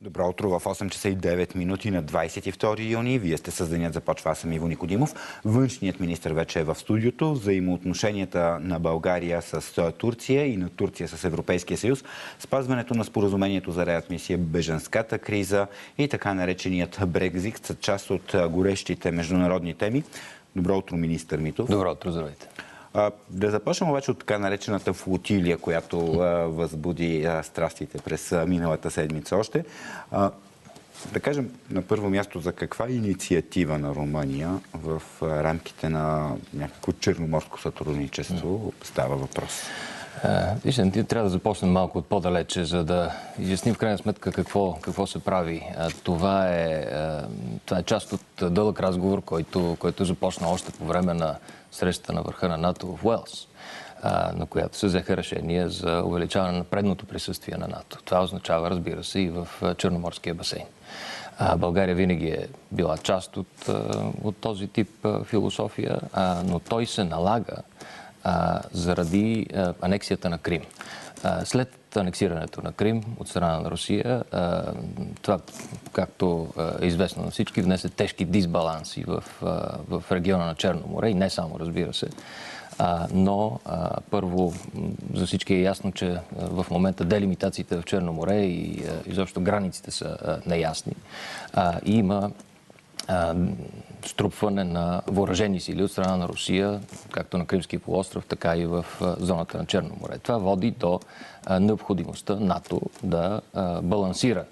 Добро утро в 8 часа и 9 минути на 22 юни. Вие сте с Денят започва. Аз съм Иво Никодимов. Външният министър вече е в студиото. Взаимоотношенията на България с Турция и на Турция с Европейския съюз, спазването на споразумението за реадмисия, бежанската криза и така нареченият Брекзит са част от горещите международни теми. Добро утро, министър Митов. Добро утро, здравейте. Да започнем обаче от така наречената флотилия, която възбуди страстите през миналата седмица още. Да кажем на първо място за каква инициатива на Румъния в рамките на някакво черноморско сътрудничество става въпрос? Вижте, трябва да започнем малко от по-далече, за да изясним в крайна сметка какво се прави. Това е част от дълъг разговор, който започна още по време на срещата на върха на НАТО в Уелс, на която се взеха решения за увеличаване на предното присъствие на НАТО. Това означава, разбира се, и в Черноморския басейн. България винаги е била част от този тип философия, но той се налага заради анексията на Крим. След анексирането на Крим от страна на Русия, това, както е известно на всички, внесе тежки дисбаланси в региона на Черно море и не само, разбира се. Но първо за всички е ясно, че в момента делимитациите в Черно море и изобщо границите са неясни. И има струпване на въоръжени сили от страна на Русия, както на Кримския полуостров, така и в зоната на Черно море. Това води до необходимостта НАТО да балансира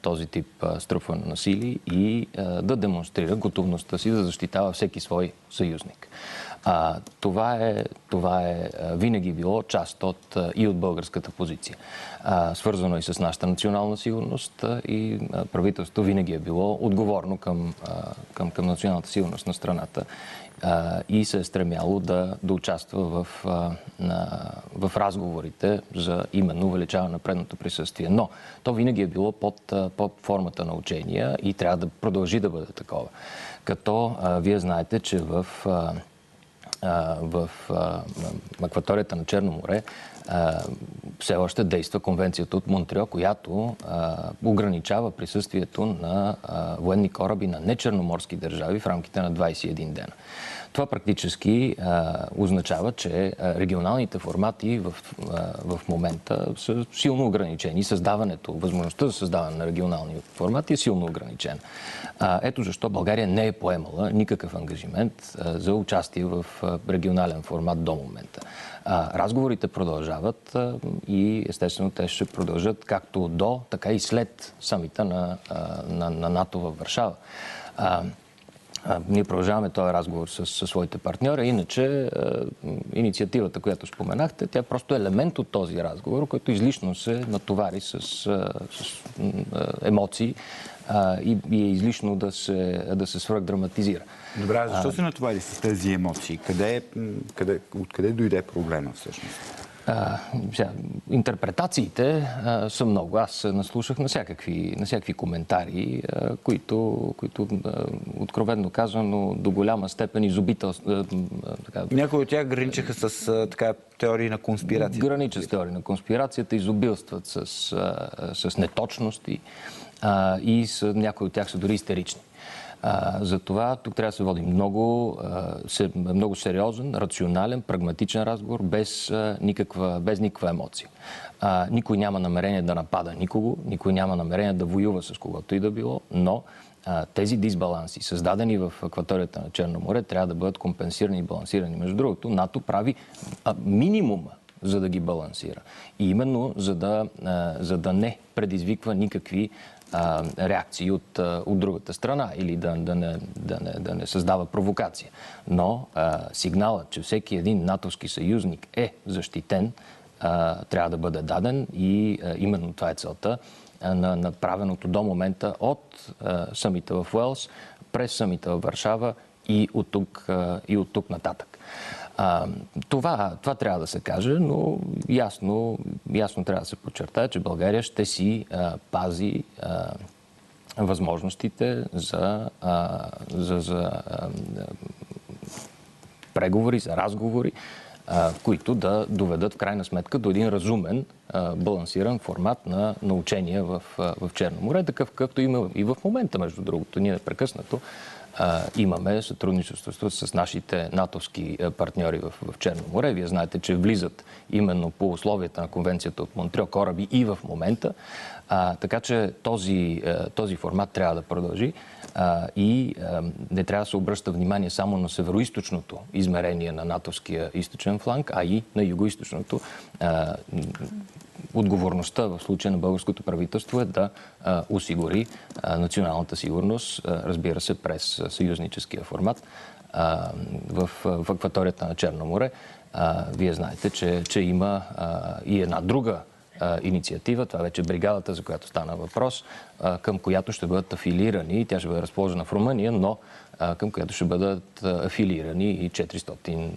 този тип струпване на сили и да демонстрира готовността си да защитава всеки свой съюзник. Това е винаги било част и от българската позиция. Свързано и с нашата национална сигурност и правителството винаги е било отговорно към националната сигурност на страната и се е стремяло да участва в разговорите за именно увеличаване на предното присъствие. Но то винаги е било под формата на учения и трябва да продължи да бъде такова. Като вие знаете, че в акваторията на Черно море все още действа конвенцията от Монтреал, която ограничава присъствието на военни кораби на нечерноморски държави в рамките на 21 дена. Това практически означава, че регионалните формати в момента са силно ограничени. Възможността за създаване на регионални формати е силно ограничена. Ето защо България не е поемала никакъв ангажимент за участие в регионален формат до момента. Разговорите продължават и естествено те ще продължат както до, така и след самита на НАТО във Варшава. Ние продължаваме този разговор с своите партньори. Иначе инициативата, която споменахте, тя просто е елемент от този разговор, който излишно се натовари с емоции и е излишно да се свръхдраматизира. Добре, защо се натовари с тези емоции? Откъде дойде проблема всъщност? Интерпретациите са много. Аз се наслушах на всякакви коментари, които откровенно казано до голяма степен Някои от тях граничаха с теории на конспирацията. Граничат с теории на конспирацията, изобилстват с неточности и някои от тях са дори истерични. Затова тук трябва да се води много сериозен, рационален, прагматичен разговор, без никаква емоция. Никой няма намерение да напада никого, никой няма намерение да воюва с когото и да било, но тези дисбаланси, създадени в акваторията на Черно море, трябва да бъдат компенсирани и балансирани. Между другото, НАТО прави минимума, за да ги балансира. И именно за да не предизвиква никакви реакции от другата страна или да не създава провокация. Но сигналът, че всеки един натовски съюзник е защитен, трябва да бъде даден и именно това е целта на направеното до момента от самита в Уелс, през самита в Варшава и от тук нататък. Това трябва да се каже, но ясно трябва да се подчертае, че България ще си пази възможностите за преговори, за разговори които да доведат в крайна сметка до един разумен, балансиран формат на учения в Черно море, такъв както има и в момента, между другото. Ние непрекъснато имаме сътрудничество с нашите натовски партньори в Черно море. Вие знаете, че влизат именно по условията на конвенцията от Монтреал кораби и в момента. Така че този формат трябва да продължи и не трябва да се обръща внимание само на североизточното измерение на натовския източен фланг, а и на югоизточното. Отговорността в случая на българското правителство е да осигури националната сигурност, разбира се, през съюзническия формат в акваторията на Черно море. Вие знаете, че има и една друга инициатива, това вече бригадата, за която стана въпрос, към която ще бъдат афилирани, тя ще бъде разположена в Румъния, но към която ще бъдат афилирани и 400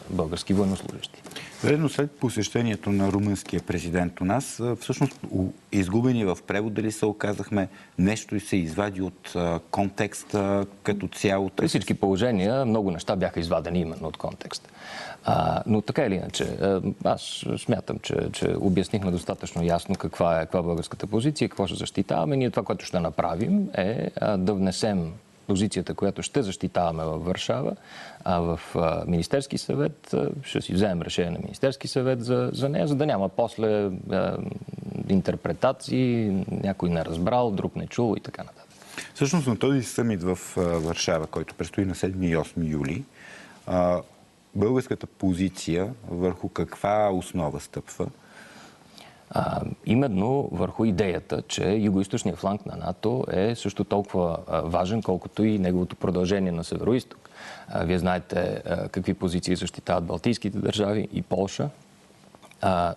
български военнослужащи. Ведно след посещението на румънския президент у нас, всъщност изгубени в превод, дали се оказахме нещо и се извади от контекста като цяло? При всички положения много неща бяха извадени именно от контекст. Но така или иначе, аз смятам, че обяснихме достатъчно ясно каква е българската позиция, какво ще защитаваме. Ние това, което ще направим, е да внесем позицията, която ще защитаваме във Варшава, а в Министерски съвет ще си вземем решение на Министерски съвет за нея, за да няма после интерпретации, някой не разбрал, друг не чул и така нататък. Всъщност на този съмит в Варшава, който предстои на 7 и 8 юли, българската позиция върху каква основа стъпва? Именно върху идеята, че югоизточният фланг на НАТО е също толкова важен, колкото и неговото продължение на североизток. Вие знаете какви позиции защитават балтийските държави и Полша,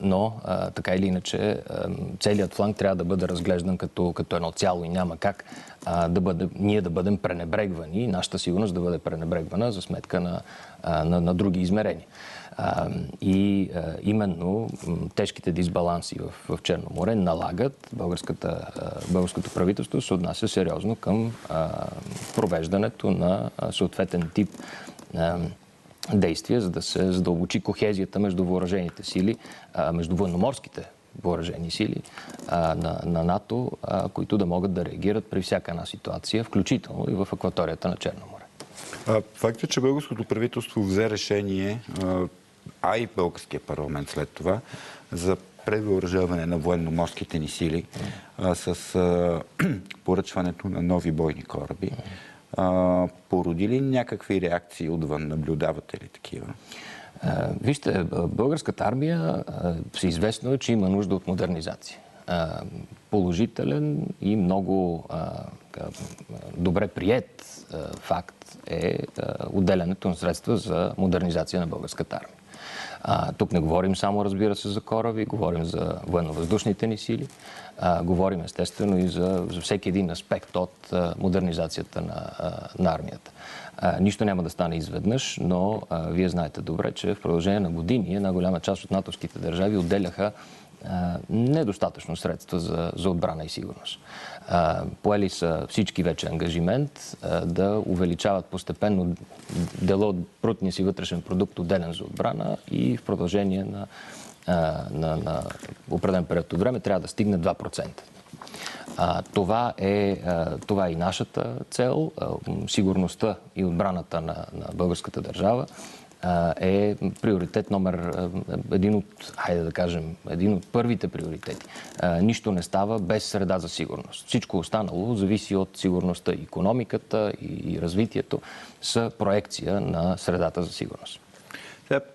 но така или иначе целият фланг трябва да бъде разглеждан като едно цяло и няма как ние да бъдем пренебрегвани, нашата сигурност да бъде пренебрегвана за сметка на други измерения. И именно тежките дисбаланси в Черно море налагат българското правителство се отнася сериозно към провеждането на съответен тип действия, за да се задълбочи кохезията между въоръжените сили, между военноморските въоръжени сили на НАТО, които да могат да реагират при всяка една ситуация, включително и в акваторията на Черно море. Факт е, че българското правителство взе решение, а и българския парламент след това, за превъоръжаване на военноморските ни сили с поръчването на нови бойни кораби. Породи ли някакви реакции отвън? Наблюдавате ли такива? Вижте, българската армия всеизвестно е, че има нужда от модернизация. Положителен и много добре приет факт е отделянето на средства за модернизация на българската армия. Тук не говорим само, разбира се, за кораби, говорим за военно-въздушните ни сили, говорим естествено и за всеки един аспект от модернизацията на армията. Нищо няма да стане изведнъж, но вие знаете добре, че в продължение на години една голяма част от натовските държави отделяха недостатъчно средства за отбрана и сигурност. Поели са всички вече ангажимент да увеличават постепенно дела от брутния си вътрешен продукт, отделен за отбрана, и в продължение на определен период от време трябва да стигне 2%. Това е и нашата цел. Сигурността и отбраната на българската държава е приоритет номер един от първите приоритети. Нищо не става без среда за сигурност. Всичко останало зависи от сигурността. Икономиката и развитието са проекция на средата за сигурност.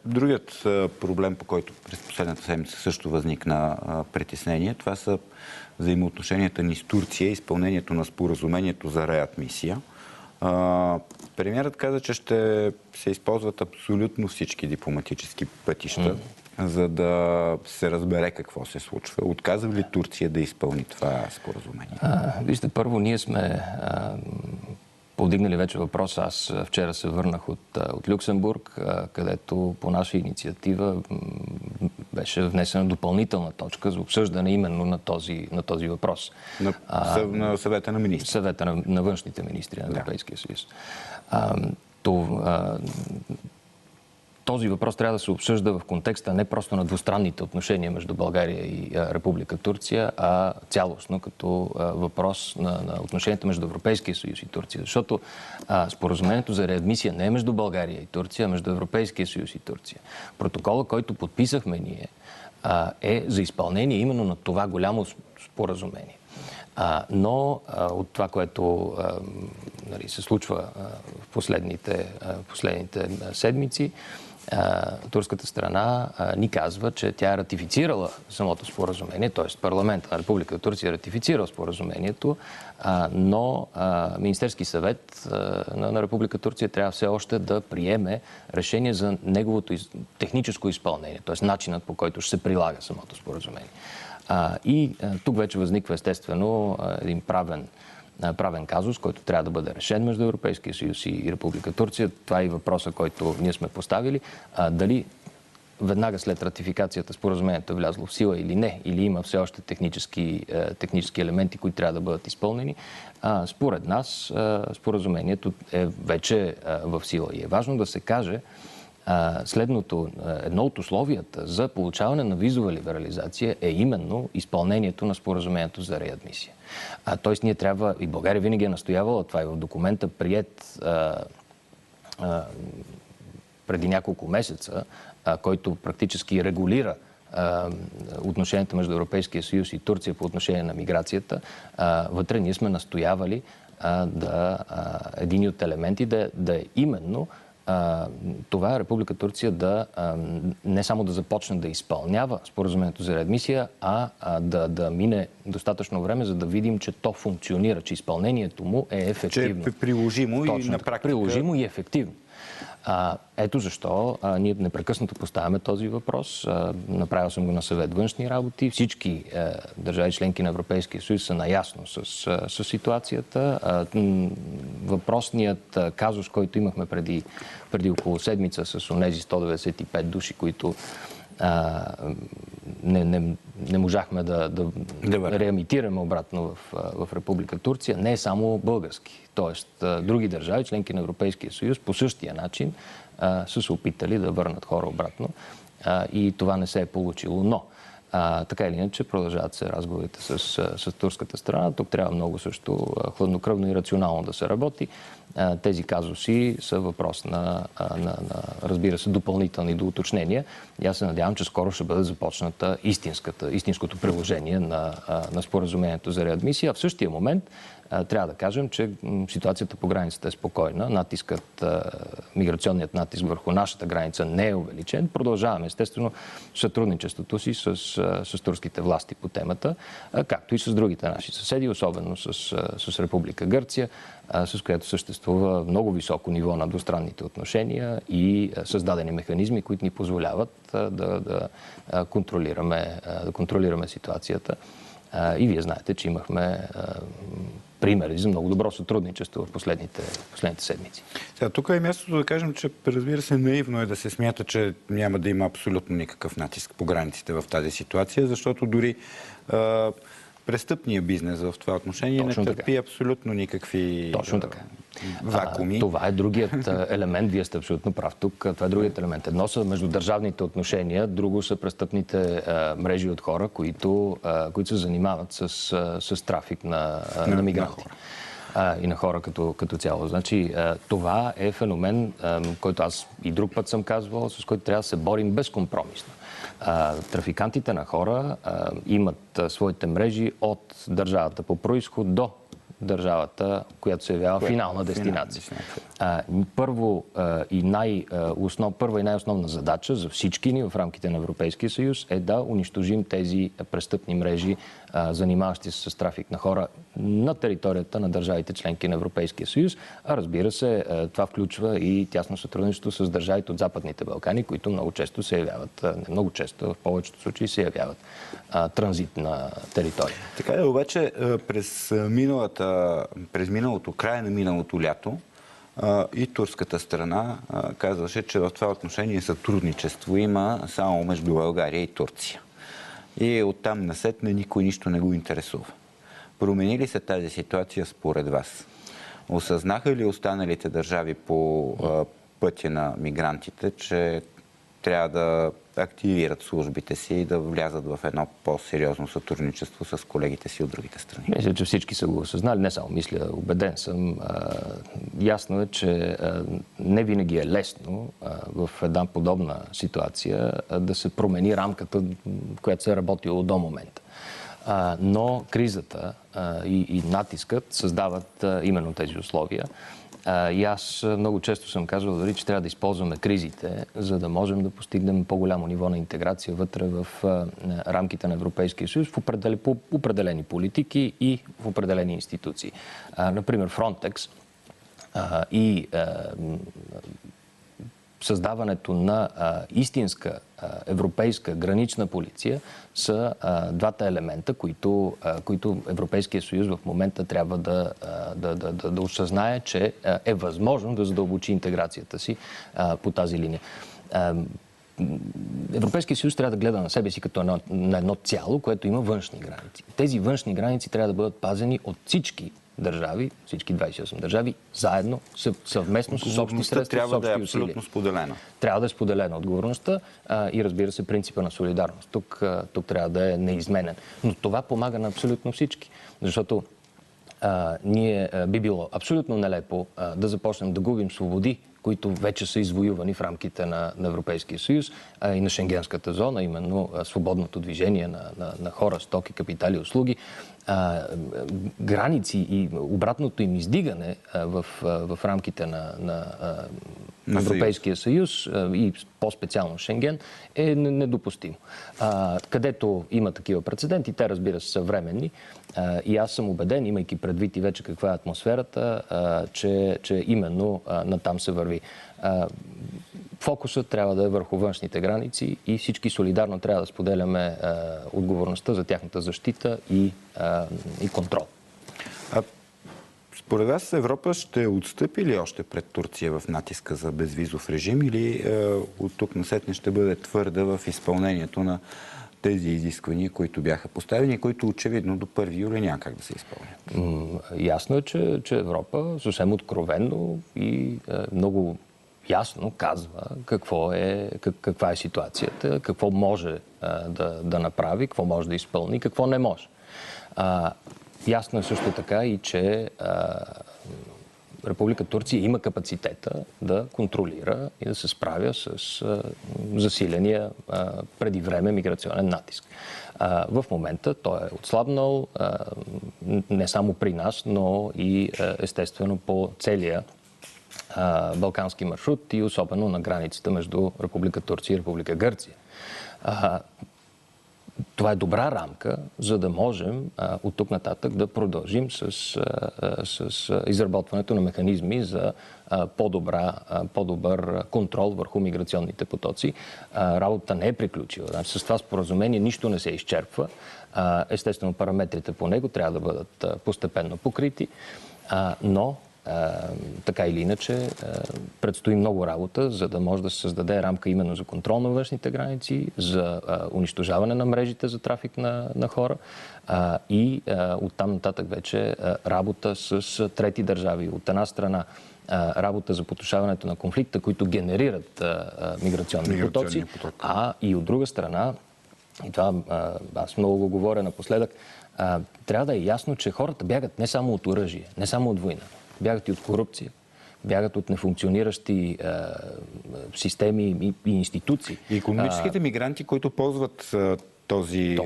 Другият проблем, по който през последната седмица също възникна притеснение, това са взаимоотношенията ни с Турция и изпълнението на споразумението за реадмисия. Премиерът каза, че ще се използват абсолютно всички дипломатически пътища, за да се разбере какво се случва. Отказва ли Турция да изпълни това споразумение? Вижте, първо ние сме повдигнали вече въпрос. Аз вчера се върнах от Люксембург, където по наша инициатива беше внесена допълнителна точка за обсъждане именно на този въпрос. На съвета на министри. Съвета на външните министри на Европейския съюз. този въпрос трябва да се обсъжда в контекста не просто на двустранните отношения между България и Република Турция, а цялостно като въпрос на отношенията между Европейския съюз и Турция. Защото споразумението за реадмисия не е между България и Турция, а между Европейския съюз и Турция. Протокола, който подписахме ние, е за изпълнение именно на това голямо споразумение. Но от това, което се случва в последните седмици, турската страна ни казва, че тя е ратифицирала самото споразумение, т.е. парламентът на Република Турция е ратифицирал споразумението, но Министерски съвет на Република Турция трябва все още да приеме решение за неговото техническо изпълнение, т.е. начинът, по който ще се прилага самото споразумение. И тук вече възниква естествено един правен казус, който трябва да бъде решен между Европейския съюз и Република Турция. Това е и въпроса, който ние сме поставили. Дали веднага след ратификацията споразумението е влязло в сила или не, или има все още технически елементи, които трябва да бъдат изпълнени. Според нас споразумението е вече в сила и е важно да се каже следното. Едно от условията за получаване на визова либерализация е именно изпълнението на споразумението за реадмисия. Тоест ние трябва, и България винаги е настоявала, това и в документа приет преди няколко месеца, който практически регулира отношенията между Европейския съюз и Турция по отношение на миграцията, вътре ние сме настоявали един от елементи да е именно това е Република Турция не само да започне да изпълнява споразумението за реадмисия, а да мине достатъчно време, за да видим, че то функционира, че изпълнението му е ефективно. Че е приложимо и на практика. Приложимо и ефективно. Ето защо ние непрекъснато поставяме този въпрос. Направил съм го на съвет външни работи. Всички държави членки на Европейския съюз са наясно с ситуацията. Въпросният казус, който имахме преди около седмица с онези 195 души, които не можахме да реамитираме обратно в Република Турция, не е само български. Тоест, други държави, членки на Европейския съюз, по същия начин са се опитали да върнат хора обратно и това не се е получило. Но, така или иначе, продължават се разговорите с турската страна. Тук трябва много също хладнокръвно и рационално да се работи. Тези казуси са въпрос на разбира се, допълнителни доуточнения. И аз се надявам, че скоро ще бъде започната истинското приложение на споразумението за реадмисия. А в същия момент трябва да кажем, че ситуацията по границата е спокойна. Миграционният натиск върху нашата граница не е увеличен. Продължаваме, естествено, сътрудничеството си с турските власти по темата, както и с другите наши съседи, особено с Република Гърция, с която съществува много високо ниво на двустранните отношения и създадени механизми, които ни позволяват да контролираме ситуацията. И вие знаете, че имахме примери за много добро сътрудничество в последните седмици. Сега, тук е мястото да кажем, че разбира се, наивно е да се смята, че няма да има абсолютно никакъв натиск по границите в тази ситуация, защото дори престъпния бизнес в това отношение не търпи абсолютно никакви вакууми. Това е другият елемент. Вие сте абсолютно прав тук. Това е другият елемент. Едно са междудържавните отношения, друго са престъпните мрежи от хора, които се занимават с трафик на мигранти. И на хора като цяло. Значи, това е феномен, който аз и друг път съм казвал, с който трябва да се борим безкомпромисно. Трафикантите на хора имат своите мрежи от държавата по произход до държавата, която се явява финална дестинация. Първа и най-основна задача за всички ни в рамките на Европейския съюз е да унищожим тези престъпни мрежи, занимаващи се с трафик на хора на територията на държавите членки на Европейския съюз. А разбира се, това включва и тясно сътрудничество с държавите от Западните Балкани, които много често се явяват, не много често, в повечето случаи се явяват транзитна територия. Така е, обаче през миналото, края на миналото лято, и турската страна казваше, че в това отношение сътрудничество има само между България и Турция. И оттам насетне никой нищо не го интересува. Промени ли се тази ситуация според вас? Осъзнаха ли останалите държави по пътя на мигрантите, че трябва да активират службите си и да влязат в едно по-сериозно сътрудничество с колегите си от другите страни? Мисля, че всички са го осъзнали. Не само мисля, убеден съм. Ясно е, че не винаги е лесно в една подобна ситуация да се промени рамката, която се е работила до момента. Но кризата и натискът създават именно тези условия. И аз много често съм казвал дори, че трябва да използваме кризите, за да можем да постигнем по-голямо ниво на интеграция вътре в рамките на Европейския съюз, по определени политики и в определени институции. Например, Frontex и създаването на истинска европейска гранична полиция са двата елемента, които Европейския съюз в момента трябва да осъзнае, че е възможно да задълбочи интеграцията си по тази линия. Европейския съюз трябва да гледа на себе си като на едно цяло, което има външни граници. Тези външни граници трябва да бъдат пазени от всички държави, всички 28 държави, заедно, съвместно с общи средства, трябва с общи да е усилия. абсолютно споделена. Трябва да е споделена отговорността и, разбира се, принципа на солидарност. Тук трябва да е неизменен. Но това помага на абсолютно всички. Защото ние би било абсолютно нелепо да започнем да губим свободи, които вече са извоювани в рамките на Европейския съюз и на Шенгенската зона, именно свободното движение на хора, стоки, капитали, услуги. Граници и обратното им издигане в рамките на Европейския съюз и по-специално Шенген е недопустимо. Където има такива прецеденти, те, разбира се, са временни. И аз съм убеден, имайки предвид и вече каква е атмосферата, че именно натам се върви. Фокусът трябва да е върху външните граници и всички солидарно трябва да споделяме отговорността за тяхната защита и контрол. Според вас Европа ще отстъпи ли още пред Турция в натиска за безвизов режим или от тук насетне ще бъде твърда в изпълнението на тези изисквания, които бяха поставени и които очевидно до 1 юли няма как да се изпълнят? Ясно е, че Европа съвсем откровенно и много ясно казва каква е ситуацията, какво може да направи, какво може да изпълни, какво не може. Ясно е също така и, че Република Турция има капацитета да контролира и да се справя с засиления преди време миграционен натиск. В момента той е отслабнал не само при нас, но и естествено по целия балкански маршрут и особено на границата между Република Турция и Република Гърция. Това е добра рамка, за да можем от тук нататък да продължим с изработването на механизми за по-добър контрол върху миграционните потоци. Работата не е приключила. Значи, с това споразумение нищо не се изчерпва. Естествено, параметрите по него трябва да бъдат постепенно покрити, но така или иначе, предстои много работа, за да може да се създаде рамка именно за контрол на външните граници, за унищожаване на мрежите за трафик на хора и оттам нататък вече работа с трети държави. От една страна работа за потушаването на конфликта, които генерират миграционни потоци, а и от друга страна, и това аз много го говоря напоследък, трябва да е ясно, че хората бягат не само от оръжие, не само от война. Бягат и от корупция, бягат от нефункциониращи системи и институции. И икономическите мигранти, които ползват този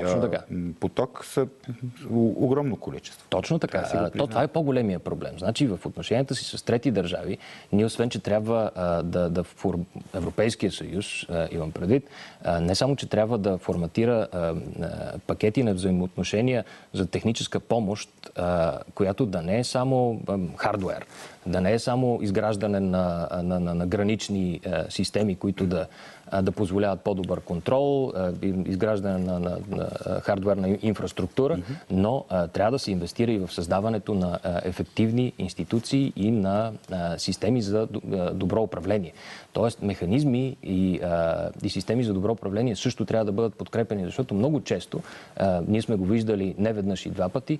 поток, са огромно количество. Точно така. Това е по-големия проблем. Значи в отношенията си с трети държави, ние освен, че трябва Европейския съюз, имам предвид, не само, че трябва да форматира пакети на взаимоотношения за техническа помощ, която да не е само хардуер, да не е само изграждане на гранични системи, които да позволяват по-добър контрол, изграждане на хардуерна инфраструктура, но трябва да се инвестира и в създаването на ефективни институции и на системи за добро управление. Тоест механизми и системи за добро управление също трябва да бъдат подкрепени, защото много често, ние сме го виждали не веднъж и два пъти,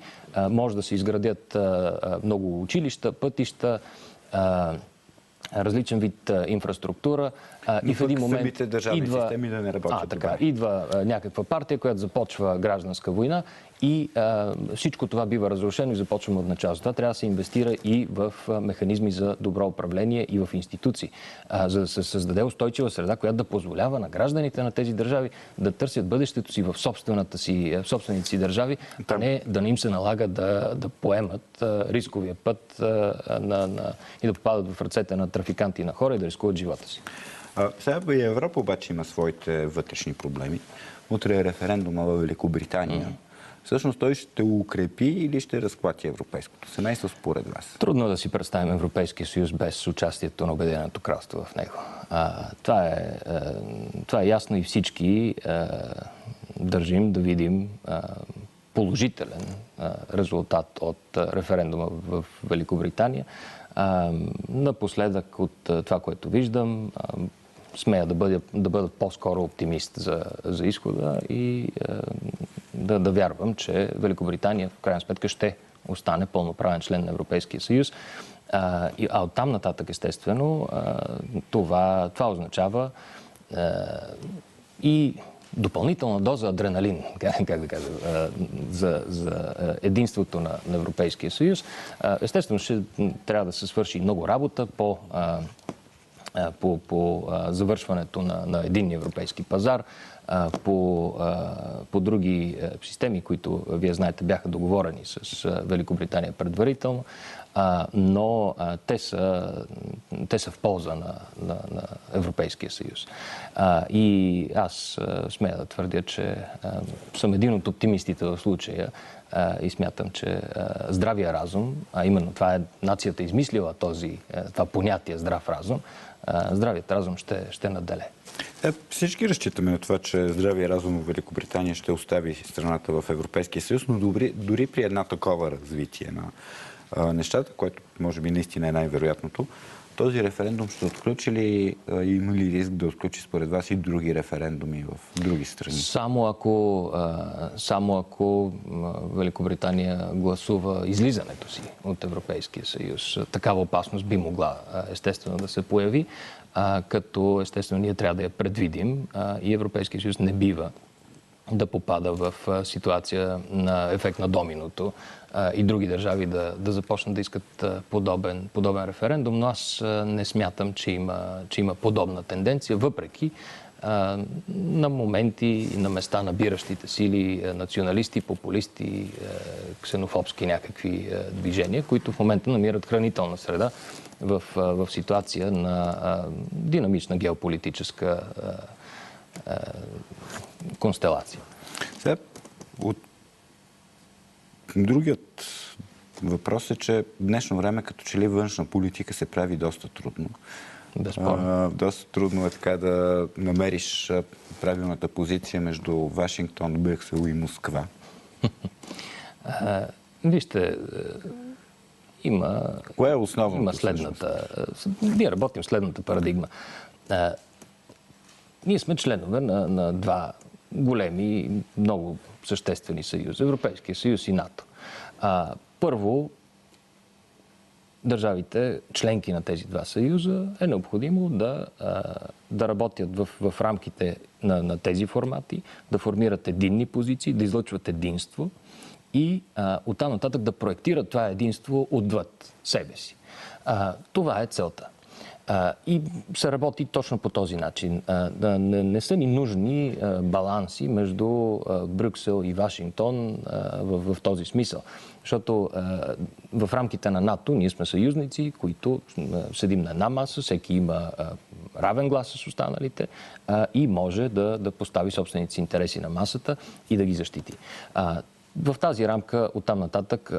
може да се изградят много училища, пътища, различен вид инфраструктура и в един момент самите държавни системи да не работят добре. Идва някаква партия, която започва гражданска война и всичко това бива разрушено и започваме от начало. Това трябва да се инвестира и в механизми за добро управление и в институции, за да се създаде устойчива среда, която да позволява на гражданите на тези държави да търсят бъдещето си в собствените си държави, а не да не им се налага да поемат рисковия път и да попадат в ръцете на трафиканти на хора и да рискуват живота си. Сега и Европа обаче има своите вътрешни проблеми. Утре е референдума в Великобритания. Всъщност той ще укрепи или ще разклати европейското семейство според вас? Трудно да си представим Европейския съюз без участието на Обединеното кралство в него. Това е ясно и всички държим да видим положителен резултат от референдума в Великобритания. Напоследък от това, което виждам, смея да бъда по-скоро оптимист за изхода и да вярвам, че Великобритания в крайна сметка ще остане пълноправен член на Европейския съюз. А оттам нататък, естествено, това означава и допълнителна доза адреналин, как да кажа, за единството на Европейския съюз. Естествено, ще трябва да се свърши много работа по завършването на единния европейски пазар, по други системи, които, вие знаете, бяха договорени с Великобритания предварително, но те са в полза на Европейския съюз. И аз смея да твърдя, че съм един от оптимистите в случая и смятам, че здравия разум, а именно това е нацията измислила това понятие здрав разум, здравият разум ще наделе. Всички разчитаме на това, че здравия разум в Великобритания ще остави страната в Европейския съюз, но дори при една такова развитие на нещата, което може би наистина е най-вероятното, този референдум ще отключи ли, има ли риск да отключи според вас и други референдуми в други страни? Само ако Великобритания гласува излизането си от Европейския съюз. Такава опасност би могла естествено да се появи, като естествено ние трябва да я предвидим и Европейския съюз не бива да попада в ситуация на ефект на доминото и други държави да започнат да искат подобен референдум, но аз не смятам, че има подобна тенденция, въпреки на моменти и на места набиращите сили националисти, популисти, ксенофобски някакви движения, които в момента намират хранителна среда в ситуация на динамична геополитическа констелация. Сега, другият въпрос е, че в днешно време като че ли външна политика се прави доста трудно. Безспорно. Доста трудно е така да намериш правилната позиция между Вашингтон, Брюксел и Москва. Вижте, кое е основното? Има следната. Ние работим следната парадигма. Ние сме членове на два големи, много съществени съюзи. Европейския съюз и НАТО. Първо, държавите, членки на тези два съюза, е необходимо да работят в рамките на тези формати, да формират единни позиции, да излъчват единство и оттам нататък да проектират това единство отвъд себе си. Това е целта. И се работи точно по този начин. Не са ни нужни баланси между Брюксел и Вашингтон в този смисъл. Защото в рамките на НАТО ние сме съюзници, които седим на една маса, всеки има равен глас с останалите и може да постави собствените си интереси на масата и да ги защити. В тази рамка оттам нататък,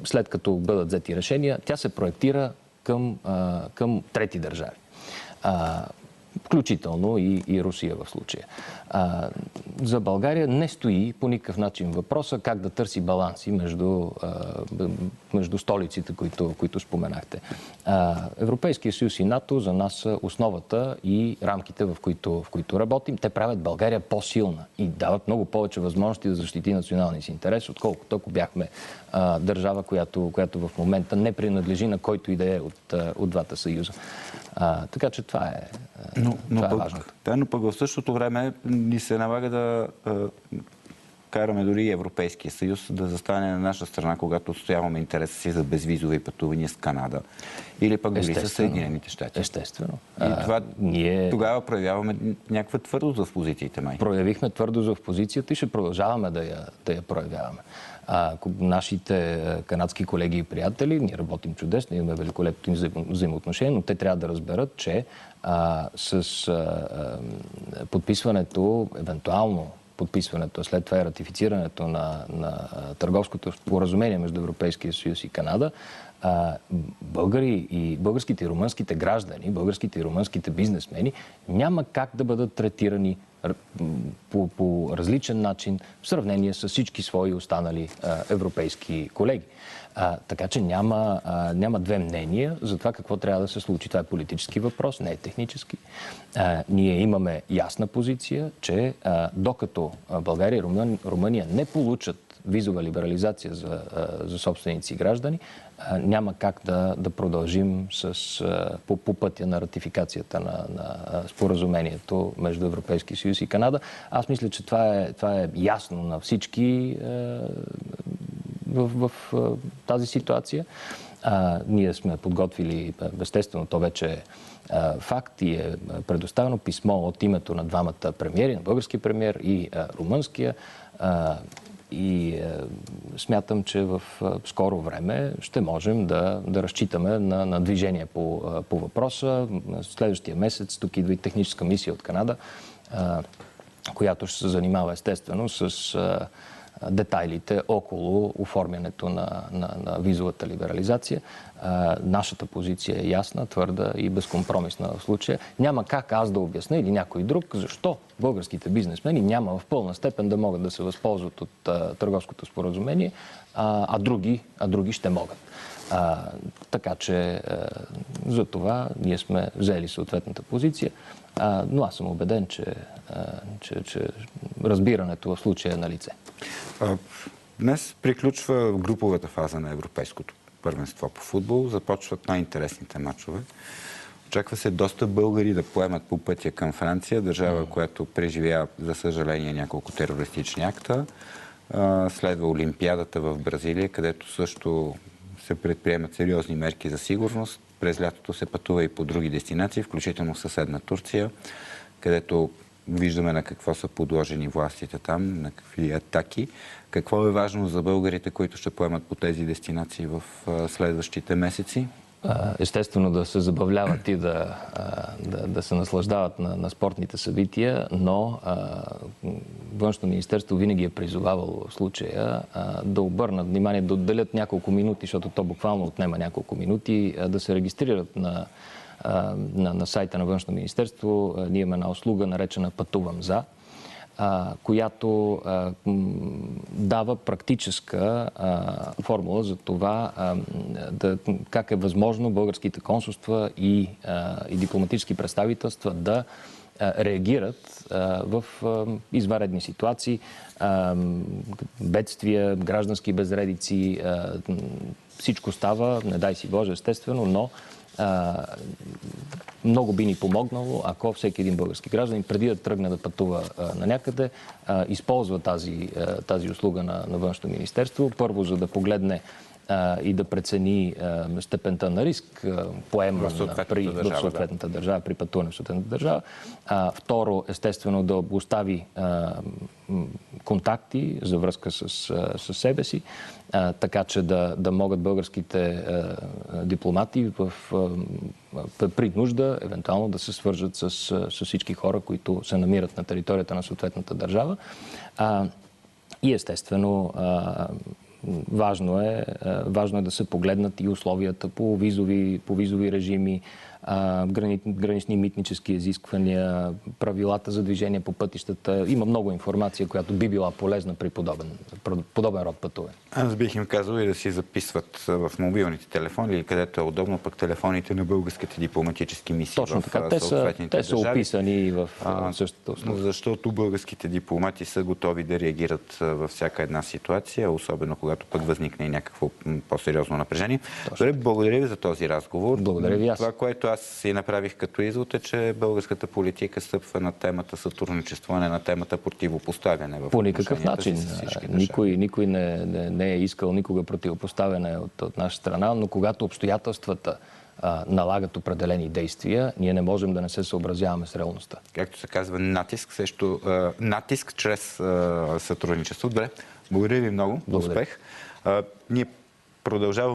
след като бъдат взети решения, тя се проектира към трети държави. Включително и Русия в случая. За България не стои по никакъв начин въпроса как да търси баланси между столиците, които споменахте. Европейския съюз и НАТО за нас са основата и рамките, в които работим. Те правят България по-силна и дават много повече възможности да защити националния си интерес, отколкото ако бяхме държава, която в момента не принадлежи на който и да е от двата съюза. Така че това е важното. Да, но пък в същото време ни се налага да караме дори и Европейския съюз да застане на наша страна, когато отстояваме интереса си за безвизови пътувания с Канада. Или пък дори с Съединените щати. Естествено. И тогава проявяваме някаква твърдост в позициите, май. Проявихме твърдост в позицията и ще продължаваме да я проявяваме. Нашите канадски колеги и приятели, ние работим чудесно, имаме великолепни взаимоотношения, но те трябва да разберат, че с подписването, евентуално подписването, след това и ратифицирането на търговското споразумение между Европейския съюз и Канада, българските и румънските граждани, българските и румънските бизнесмени няма как да бъдат третирани по различен начин в сравнение с всички свои останали европейски колеги. Така че няма две мнения за това какво трябва да се случи. Това е политически въпрос, не е технически. Ние имаме ясна позиция, че докато България и Румъния не получат визова либерализация за собствените си граждани, няма как да продължим по пътя на ратификацията на споразумението между Европейския съюз и Канада. Аз мисля, че това е ясно на всички в тази ситуация. Ние сме подготвили, естествено, то вече е факт и е предоставено писмо от името на двамата премиери, на българския премиер и румънския. И смятам, че в скоро време ще можем да разчитаме на движение по въпроса. Следващия месец тук идва и техническа мисия от Канада, която ще се занимава естествено с детайлите около оформянето на визовата либерализация. Нашата позиция е ясна, твърда и безкомпромисна в случая. Няма как аз да обясня или някой друг защо българските бизнесмени няма в пълна степен да могат да се възползват от търговското споразумение, а други ще могат. Така че за това ние сме взели съответната позиция, но аз съм убеден, че разбирането в случая е на лице. Днес приключва груповата фаза на Европейското първенство по футбол. Започват най-интересните матчове. Очаква се доста българи да поемат по пътя към Франция, държава, която преживя, за съжаление, няколко терористични акта. Следва Олимпиадата в Бразилия, където също се предприемат сериозни мерки за сигурност. През лятото се пътува и по други дестинации, включително съседна Турция, където виждаме на какво са подложени властите там, на какви атаки. Какво е важно за българите, които ще поемат по тези дестинации в следващите месеци? Естествено да се забавляват и да се наслаждават на спортните събития, но Външно министерство винаги е призовавало в случая да обърнат внимание, да отделят няколко минути, защото то буквално отнема няколко минути, да се регистрират на сайта на Външно министерство. Ние имаме една услуга, наречена "Пътувам за", която дава практическа формула за това как е възможно българските консулства и дипломатически представителства да реагират в извънредни ситуации, бедствия, граждански безредици. Всичко става, не дай си Боже, естествено, но много би ни помогнало, ако всеки един български гражданин, преди да тръгне да пътува на някъде, използва тази услуга на Външно министерство. Първо, за да погледне и да прецени степента на риск, поеман в съответната държава, при пътуване в съответната държава. Второ, естествено, да остави контакти за връзка с себе си, така че да могат българските дипломати при нужда евентуално да се свържат с всички хора, които се намират на територията на съответната държава. И естествено, важно е да се погледнат и условията по визови режими, гранични митнически изисквания, правилата за движение по пътищата. Има много информация, която би била полезна при подобен род пътуване. Аз бих им казал и да си записват в мобилните телефони или където е удобно, пък телефоните на българските дипломатически мисии. Точно така. Те са описани в същата основа. Защото българските дипломати са готови да реагират във всяка една ситуация, особено когато пък възникне някакво по-сериозно напрежение. Добре, благодаря ви за този разговор. Благодаря ви аз. Това, което аз си направих като извод е, че българската политика стъпва на темата сътрудничество, а не на темата противопоставяне. По никакъв начин. Никой не е искал никога противопоставяне от наша страна, но когато обстоятелствата налагат определени действия, ние не можем да не се съобразяваме с реалността. Както се казва, натиск чрез сътрудничество. Добре, благодаря ви много. Благодаря. Успех. Ние продължаваме